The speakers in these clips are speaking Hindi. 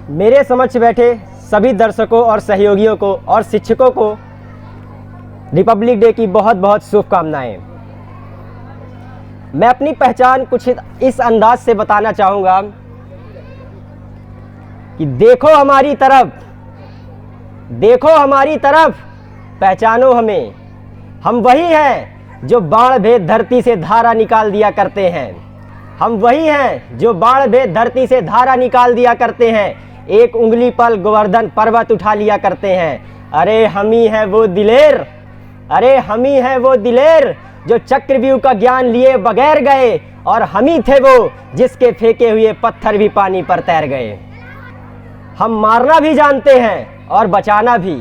मेरे समक्ष बैठे सभी दर्शकों और सहयोगियों को और शिक्षकों को रिपब्लिक डे की बहुत बहुत शुभकामनाएं। मैं अपनी पहचान कुछ इस अंदाज से बताना चाहूँगा कि देखो हमारी तरफ, देखो हमारी तरफ, पहचानो हमें। हम वही हैं जो बाण भेद धरती से धारा निकाल दिया करते हैं। हम वही हैं जो बाण भेद धरती से धारा निकाल दिया करते हैं। एक उंगली पर गोवर्धन पर्वत उठा लिया करते हैं। अरे हम ही है वो दिलेर, अरे हम ही है वो दिलेर जो चक्रव्यूह का ज्ञान लिए बगैर गए, और हम ही थे वो जिसके फेंके हुए पत्थर भी पानी पर तैर गए। हम मारना भी जानते हैं और बचाना भी,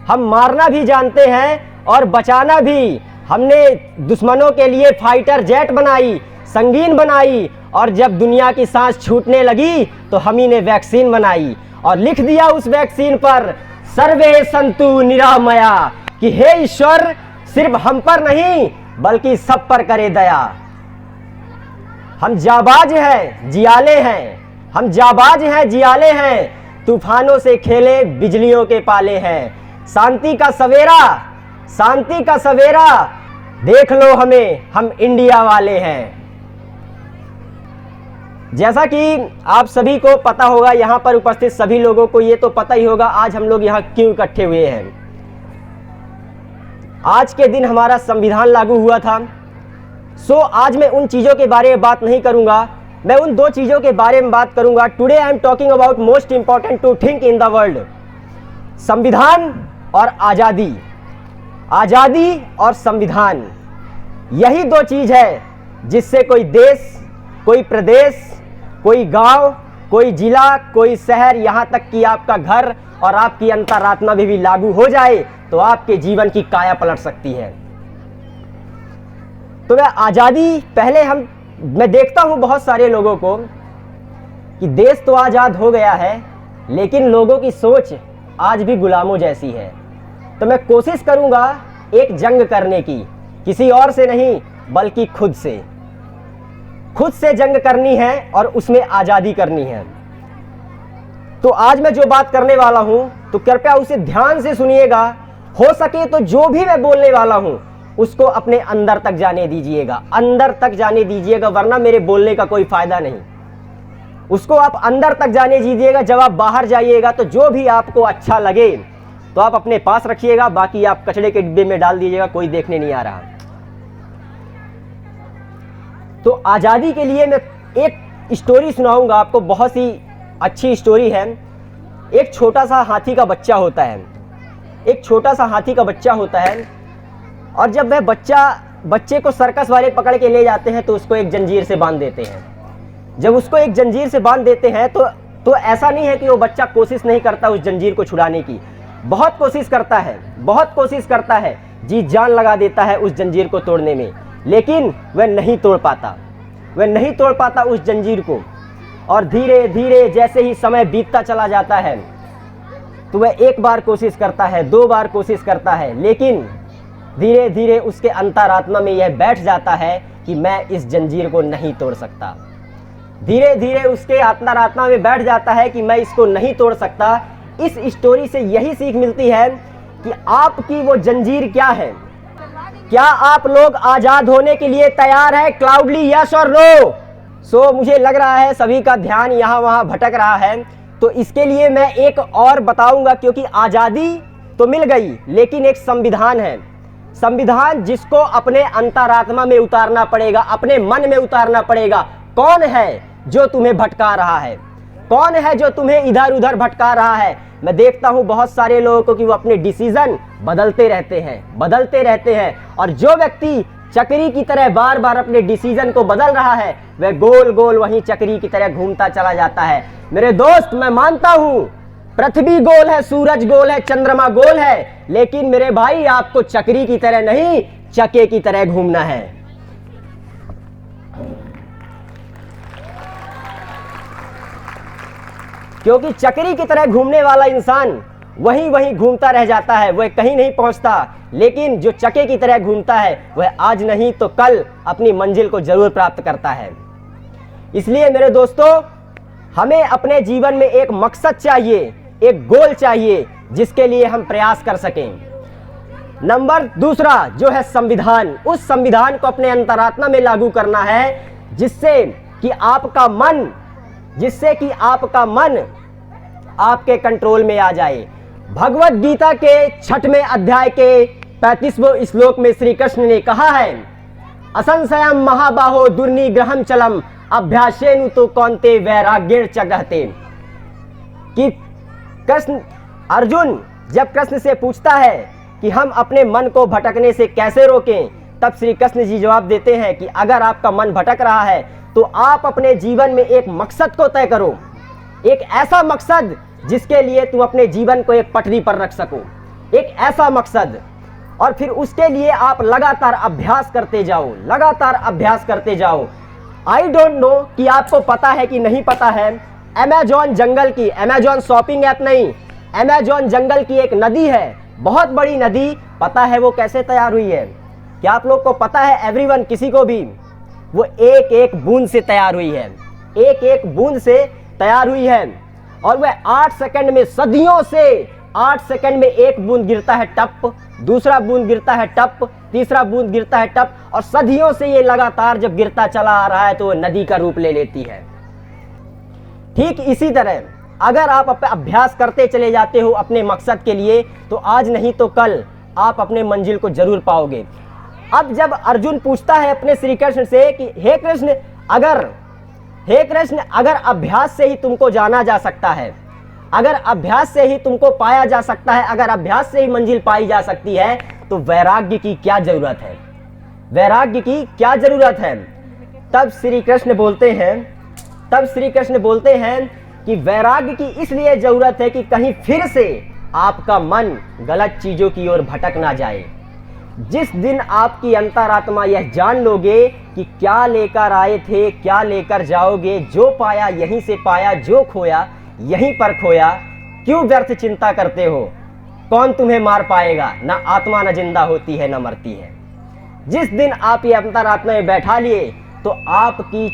हम मारना भी जानते हैं और बचाना भी। हमने दुश्मनों के लिए फाइटर जेट बनाई, संगीन बनाई, और जब दुनिया की सांस छूटने लगी तो हम ही ने वैक्सीन बनाई और लिख दिया उस वैक्सीन पर सर्वे संतु निरामया, कि हे ईश्वर सिर्फ हम पर नहीं बल्कि सब पर करे दया। हम जाबाज हैं, जियाले हैं, हम जाबाज हैं, जियाले हैं, तूफानों से खेले बिजलियों के पाले हैं। शांति का सवेरा, शांति का सवेरा, देख लो हमें, हम इंडिया वाले हैं। जैसा कि आप सभी को पता होगा, यहाँ पर उपस्थित सभी लोगों को ये तो पता ही होगा आज हम लोग यहाँ क्यों इकट्ठे हुए हैं। आज के दिन हमारा संविधान लागू हुआ था। आज मैं उन चीज़ों के बारे में बात नहीं करूँगा, मैं उन दो चीज़ों के बारे में बात करूँगा। Today I am talking about most important to think in the world, संविधान और आज़ादी। आज़ादी और संविधान, यही दो चीज़ है जिससे कोई देश, कोई प्रदेश, कोई गांव, कोई जिला, कोई शहर, यहाँ तक कि आपका घर और आपकी अंतरात्मा भी लागू हो जाए तो आपके जीवन की काया पलट सकती है। तो मैं आज़ादी, पहले मैं देखता हूँ बहुत सारे लोगों को कि देश तो आज़ाद हो गया है लेकिन लोगों की सोच आज भी गुलामों जैसी है। तो मैं कोशिश करूँगा एक जंग करने की, किसी और से नहीं बल्कि खुद से। खुद से जंग करनी है और उसमें आज़ादी करनी है। तो आज मैं जो बात करने वाला हूं तो कृपया उसे ध्यान से सुनिएगा। हो सके तो जो भी मैं बोलने वाला हूं उसको अपने अंदर तक जाने दीजिएगा, अंदर तक जाने दीजिएगा, वरना मेरे बोलने का कोई फायदा नहीं। उसको आप अंदर तक जाने दीजिएगा। जब आप बाहर जाइएगा तो जो भी आपको अच्छा लगे तो आप अपने पास रखिएगा, बाकी आप कचरे के डिब्बे में डाल दीजिएगा, कोई देखने नहीं आ रहा। तो आज़ादी के लिए मैं एक स्टोरी सुनाऊंगा आपको, बहुत ही अच्छी स्टोरी है। एक छोटा सा हाथी का बच्चा होता है, एक छोटा सा हाथी का बच्चा होता है, और जब वह बच्चे को सर्कस वाले पकड़ के ले जाते हैं तो उसको एक जंजीर से बांध देते हैं। जब उसको एक जंजीर से बांध देते हैं तो ऐसा नहीं है कि वो बच्चा कोशिश नहीं करता उस जंजीर को छुड़ाने की, बहुत कोशिश करता है, बहुत कोशिश करता है, जी जान लगा देता है उस जंजीर को तोड़ने में, लेकिन वह नहीं तोड़ पाता, वह नहीं तोड़ पाता उस जंजीर को। और धीरे धीरे जैसे ही समय बीतता चला जाता है तो वह एक बार कोशिश करता है, दो बार कोशिश करता है, लेकिन धीरे धीरे उसके अंतरात्मा में यह बैठ जाता है कि मैं इस जंजीर को नहीं तोड़ सकता। धीरे धीरे उसके अंतरात्मा में बैठ जाता है कि मैं इसको नहीं तोड़ सकता। इस स्टोरी से यही सीख मिलती है कि आपकी वो जंजीर क्या है। क्या आप लोग आज़ाद होने के लिए तैयार हैं? क्लाउडली यस और नो। मुझे लग रहा है सभी का ध्यान यहाँ वहाँ भटक रहा है, तो इसके लिए मैं एक और बताऊंगा, क्योंकि आज़ादी तो मिल गई लेकिन एक संविधान है। संविधान जिसको अपने अंतरात्मा में उतारना पड़ेगा, अपने मन में उतारना पड़ेगा। कौन है जो तुम्हें भटका रहा है? कौन है जो तुम्हें इधर उधर भटका रहा है? मैं देखता हूं बहुत सारे लोगों को कि वो अपने डिसीजन बदलते रहते हैं, और जो व्यक्ति चक्री की तरह बार बार अपने डिसीजन को बदल रहा है वह गोल गोल वहीं चक्री की तरह घूमता चला जाता है। मेरे दोस्त, मैं मानता हूं पृथ्वी गोल है, सूरज गोल है, चंद्रमा गोल है, लेकिन मेरे भाई आपको चक्री की तरह नहीं, चक्के की तरह घूमना है। क्योंकि चक्री की तरह घूमने वाला इंसान वहीं वहीं घूमता रह जाता है, वह कहीं नहीं पहुंचता। लेकिन जो चक्के की तरह घूमता है वह आज नहीं तो कल अपनी मंजिल को जरूर प्राप्त करता है। इसलिए मेरे दोस्तों, हमें अपने जीवन में एक मकसद चाहिए, एक गोल चाहिए जिसके लिए हम प्रयास कर सकें। नंबर दूसरा जो है संविधान, उस संविधान को अपने अंतरात्मा में लागू करना है जिससे कि आपका मन आपके कंट्रोल में आ जाए। भगवत गीता के 6वें अध्याय के 35वें श्लोक में श्री कृष्ण ने कहा है, असंशयम महाबाहो दुर्निग्रहम चलम अभ्यासेनु तो कौन्ते वैराग्येण च गहते। कि अर्जुन जब कृष्ण से पूछता है कि हम अपने मन को भटकने से कैसे रोकें, तब श्री कृष्ण जी जवाब देते हैं कि अगर आपका मन भटक रहा है तो आप अपने जीवन में एक मकसद को तय करो, एक ऐसा मकसद जिसके लिए तुम अपने जीवन को एक पटरी पर रख सको, एक ऐसा मकसद। और फिर उसके लिए आप लगातार अभ्यास करते जाओ, लगातार अभ्यास करते जाओ। आई डोंट नो कि आपको पता है कि नहीं पता है, अमेजॉन जंगल की, अमेजॉन शॉपिंग ऐप नहीं, अमेजॉन जंगल की एक नदी है, बहुत बड़ी नदी। पता है वो कैसे तैयार हुई है? क्या आप लोग को पता है? एवरीवन, किसी को भी? वो एक एक बूंद से तैयार हुई है, एक एक बूंद से तैयार हुई है। और वह 8 सेकंड में, सदियों से 8 सेकंड में एक बूंद गिरता है टप, दूसरा बूंद गिरता है टप, तीसरा बूंद गिरता है टप, और सदियों से ये लगातार जब गिरता चला आ रहा है तो वह नदी का रूप ले लेती है। ठीक इसी तरह अगर आप अभ्यास करते चले जाते हो अपने मकसद के लिए, तो आज नहीं तो कल आप अपने मंजिल को जरूर पाओगे। अब जब अर्जुन पूछता है अपने श्री कृष्ण से कि हे कृष्ण, अगर अभ्यास से ही तुमको जाना जा सकता है, अगर अभ्यास से ही तुमको पाया जा सकता है, अगर अभ्यास से ही मंजिल पाई जा सकती है, तो वैराग्य की क्या जरूरत है? वैराग्य की क्या जरूरत है? तब श्री कृष्ण बोलते हैं कि वैराग्य की इसलिए जरूरत है कि कहीं फिर से आपका मन गलत चीजों की ओर भटक ना जाए। जिस दिन आपकी अंतरात्मा यह जान लोगे कि क्या लेकर आए थे, क्या लेकर जाओगे, जो पाया यहीं से पाया, जो खोया यहीं पर खोया, क्यों व्यर्थ चिंता करते हो? कौन तुम्हें मार पाएगा? ना आत्मा न जिंदा होती है न मरती है। जिस दिन आप ये अंतरात्मा में बैठा लिए, तो आपकी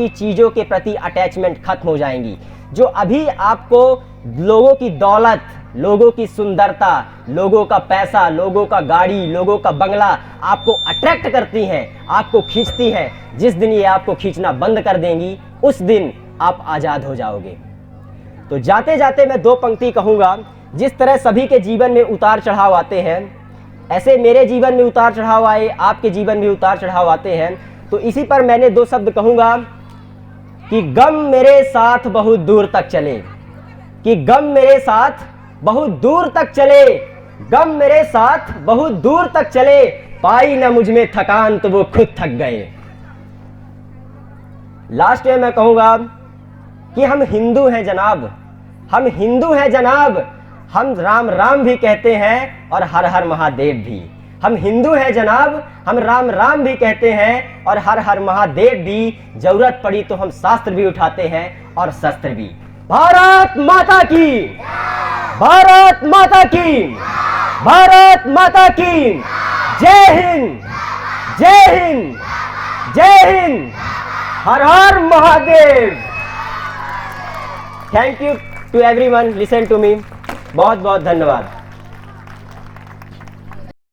चीजों के प्रति अटैचमेंट खत्म हो जाएंगी। जो अभी आपको लोगों की दौलत, लोगों की सुंदरता, लोगों का पैसा, लोगों का गाड़ी, लोगों का बंगला आपको अट्रैक्ट करती हैं, आपको खींचती हैं, जिस दिन ये आपको खींचना बंद कर देंगी, उस दिन आप आजाद हो जाओगे। तो जाते जाते मैं 2 पंक्ति कहूंगा। जिस तरह सभी के जीवन में उतार चढ़ाव आते हैं, ऐसे मेरे जीवन में उतार चढ़ाव आए, आपके जीवन में उतार चढ़ाव आते हैं। तो इसी पर मैंने 2 शब्द कहूंगा कि गम मेरे साथ बहुत दूर तक चले, कि गम मेरे साथ बहुत दूर तक चले, गम मेरे साथ बहुत दूर तक चले, पाई न मुझ में थकान तो वो खुद थक गए। लास्ट में मैं कहूंगा कि हम हिंदू हैं जनाब, हम हिंदू हैं जनाब, हम राम राम भी कहते हैं और हर हर महादेव भी। हम हिंदू हैं जनाब, हम राम राम भी कहते हैं और हर हर महादेव भी। जरूरत पड़ी तो हम शास्त्र भी उठाते हैं और शस्त्र भी। भारत माता की, भारत माता की, भारत माता की। जय हिंद, जय हिंद, जय हिंद, हर हर Mahadev. Thank you to everyone listen to me. बहुत बहुत धन्यवाद।